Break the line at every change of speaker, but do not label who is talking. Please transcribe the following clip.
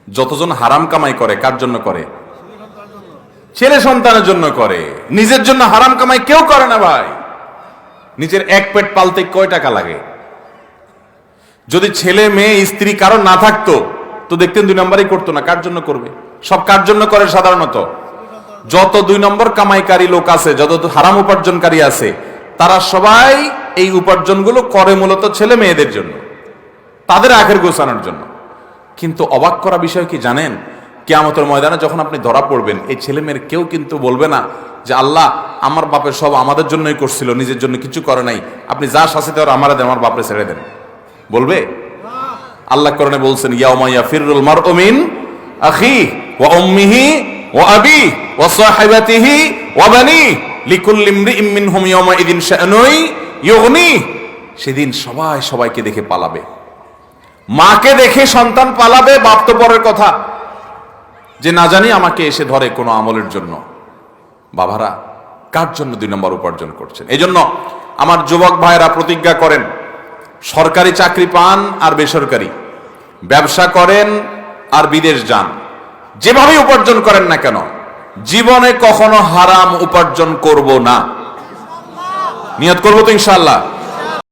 যতজন হারাম কামাই করে কার জন্য করে? ছেলে সন্তানের জন্য করে। নিজের জন্য হারাম কামাই কেউ করে না ভাই। নিজের এক পেট পালতে কয় টাকা লাগে? যদি ছেলে মেয়ে স্ত্রী কারো না থাকতো তো দেখতেন 2 নম্বরই করতো না। কার জন্য করবে? সব কার জন্য করে? সাধারণত যত 2 নম্বর কামাইকারী লোক আছে, যত হারাম উপার্জনকারী আছে, তারা সবাই এই উপার্জনগুলো করে মূলত ছেলে মেয়েদের জন্য, তাদের আখের গোছানোর জন্য। কিন্তু অবাক করা বিষয় কি জানেন? কিয়ামতের ময়দানে যখন আপনি ধরা পড়বেন, এই ছেলে মেয়ের কেউ কিন্তু বলবে না যে আল্লাহ আমার বাপের সব আমাদের জন্যই করছিল, নিজের জন্য কিছু করে নাই, আপনি যা শাস্তি দেওয়ার আমারে দেন, আমার বাপরে ছেড়ে দেন। বলবে? আল্লাহ কোরআনে বলছেন ইয়াউমা ইয়াফিরুল মারউ মিন আখিহি ওয়া উম্মিহি ওয়া আবিহি ওয়া সাহিবাতিহি ওয়া বানিহি লিকুল্লি ইমরিইম মিনহুম ইয়াউমা ইযিন শা'নুন ইউগনি। সেদিন সবাই সবাইকে দেখে পালাবে। মাকে দেখে সন্তান পালাবে, বাপ তো পরের কথা, যে না জানি আমাকে এসে ধরে কোনো আমলের জন্য। বাবারা, কার জন্য 2 নম্বর উপার্জন করছেন? এই জন্য আমার যুবক ভাইরা প্রতিজ্ঞা করেন, সরকারি চাকরি পান আর বেসরকারি, ব্যবসা করেন আর বিদেশ যান, যেভাবে উপার্জন করেন না কেন, জীবনে কখনো হারাম উপার্জন করব না। নিয়ত করবো তো ইনশাআল্লাহ।